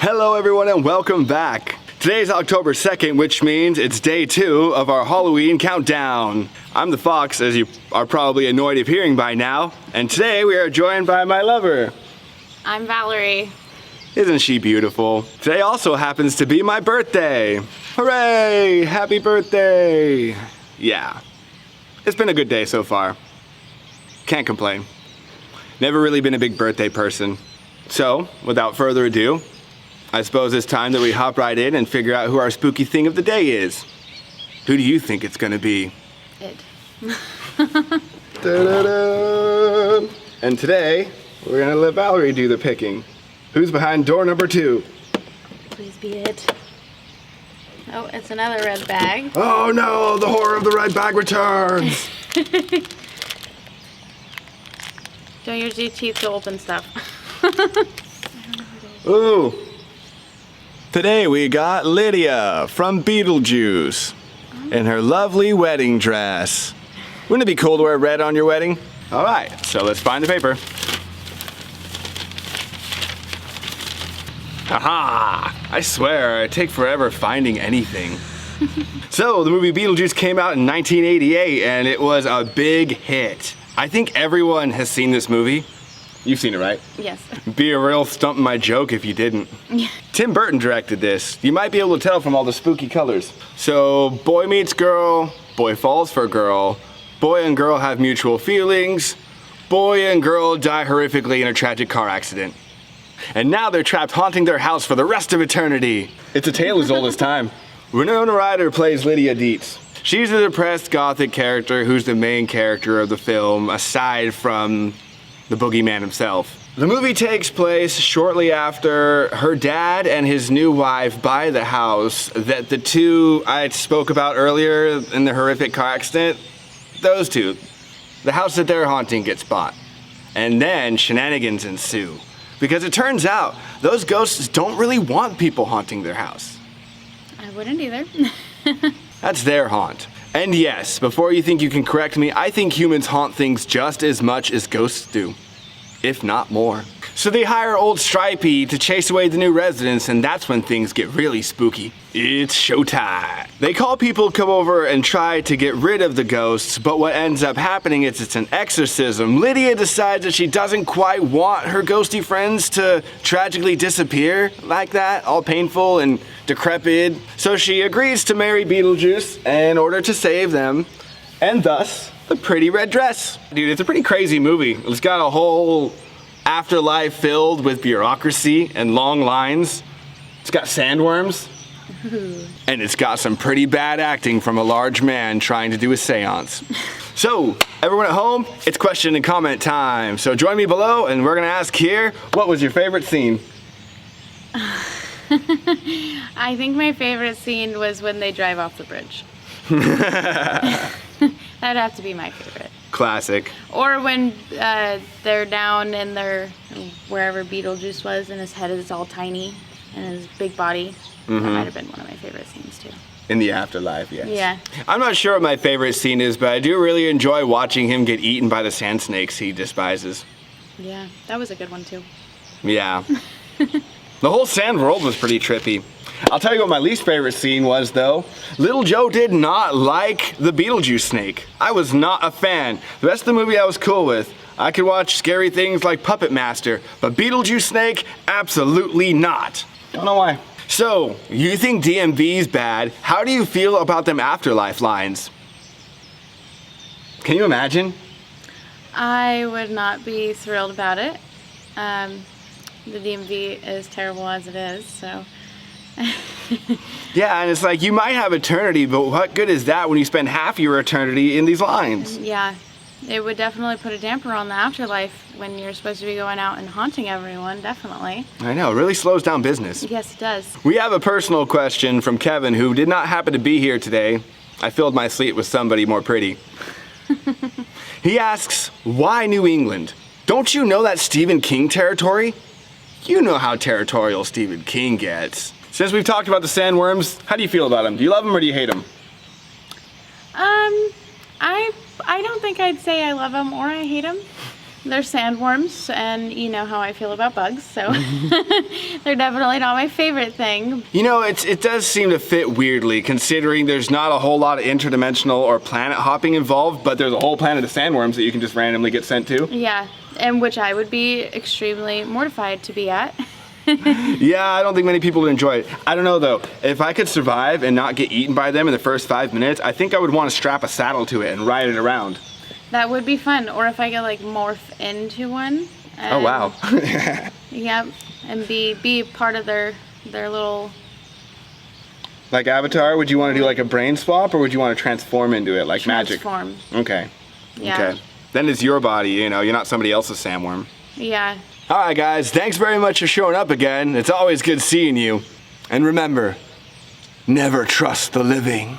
Hello everyone and welcome back. Today is October 2nd, which means it's day 2 of our Halloween countdown. I'm the Fox, as you are probably annoyed of hearing by now, and today we are joined by my lover. I'm Valerie. Isn't she beautiful? Today also happens to be my birthday. Hooray! Happy birthday! Yeah, it's been a good day so far. Can't complain. Never really been a big birthday person. So, without further ado, I suppose it's time that we hop right in and figure out who our spooky thing of the day is. Who do you think it's gonna be? It. Da-da-da. And today, we're gonna let Valerie do the picking. Who's behind door number 2? Please be it. Oh, it's another red bag. Oh no, the horror of the red bag returns! Don't use your teeth to open stuff. Ooh. Today we got Lydia from Beetlejuice in her lovely wedding dress. Wouldn't it be cool to wear red on your wedding? All right, so let's find the paper. Aha! I swear, I take forever finding anything. So, the movie Beetlejuice came out in 1988 and it was a big hit. I think everyone has seen this movie. You've seen it, right? Yes. Be a real stump in my joke if you didn't. Yeah. Tim Burton directed this. You might be able to tell from all the spooky colors. So, boy meets girl, boy falls for girl, boy and girl have mutual feelings, boy and girl die horrifically in a tragic car accident. And now they're trapped haunting their house for the rest of eternity. It's a tale as old as time. Winona Ryder plays Lydia Dietz. She's a depressed gothic character who's the main character of the film, aside from the boogeyman himself. The movie takes place shortly after her dad and his new wife buy the house that the two I spoke about earlier in the horrific car accident. Those two. The house that they're haunting gets bought. And then shenanigans ensue. Because it turns out those ghosts don't really want people haunting their house. I wouldn't either. That's their haunt. And yes, before you think you can correct me, I think humans haunt things just as much as ghosts do, if not more. So they hire old Stripey to chase away the new residents, and that's when things get really spooky. It's showtime. They call people to come over and try to get rid of the ghosts, but what ends up happening is it's an exorcism. Lydia decides that she doesn't quite want her ghosty friends to tragically disappear like that, all painful and decrepit. So she agrees to marry Beetlejuice in order to save them, and thus, the pretty red dress. Dude, it's a pretty crazy movie. It's got a whole afterlife filled with bureaucracy and long lines. It's got sandworms. And it's got some pretty bad acting from a large man trying to do a seance. So, everyone at home, it's question and comment time. So join me below and we're gonna ask here, what was your favorite scene? I think my favorite scene was when they drive off the bridge. That'd have to be my favorite. Classic. Or when they're down in their, wherever Beetlejuice was, and his head is all tiny, and his big body. That might have been one of my favorite scenes too. In the afterlife, yes. Yeah. I'm not sure what my favorite scene is, but I do really enjoy watching him get eaten by the sand snakes he despises. Yeah, that was a good one too. Yeah. The whole sand world was pretty trippy. I'll tell you what my least favorite scene was though. Little Joe did not like the Beetlejuice snake. I was not a fan. The rest of the movie I was cool with. I could watch scary things like Puppet Master, but Beetlejuice snake, absolutely not. Don't know why. So, you think DMV's bad. How do you feel about them afterlife lines? Can you imagine? I would not be thrilled about it. The DMV is terrible as it is, so. Yeah, and it's like, you might have eternity, but what good is that when you spend half your eternity in these lines? Yeah, it would definitely put a damper on the afterlife when you're supposed to be going out and haunting everyone, definitely. I know, it really slows down business. Yes, it does. We have a personal question from Kevin, who did not happen to be here today. I filled my seat with somebody more pretty. He asks, why New England? Don't you know that's Stephen King territory? You know how territorial Stephen King gets. Since we've talked about the sandworms, how do you feel about them? Do you love them or do you hate them? I don't think I'd say I love them or I hate them. they're sandworms, and you know how I feel about bugs, so they're definitely not my favorite thing. You know, it does seem to fit weirdly, considering there's not a whole lot of interdimensional or planet hopping involved, but there's a whole planet of sandworms that you can just randomly get sent to. Yeah, and which I would be extremely mortified to be at. Yeah, I don't think many people would enjoy it. I don't know though, if I could survive and not get eaten by them in the first 5 minutes, I think I would want to strap a saddle to it and ride it around. That would be fun, or if I could like morph into one. Oh wow. Yep, and be part of their little. Like Avatar, would you want to do like a brain swap, or would you want to transform into it like Transform. magic? Okay. Yeah. Okay. Then it's your body, you know, you're not somebody else's sandworm. Yeah. All right, guys, thanks very much for showing up again. It's always good seeing you. And remember, never trust the living.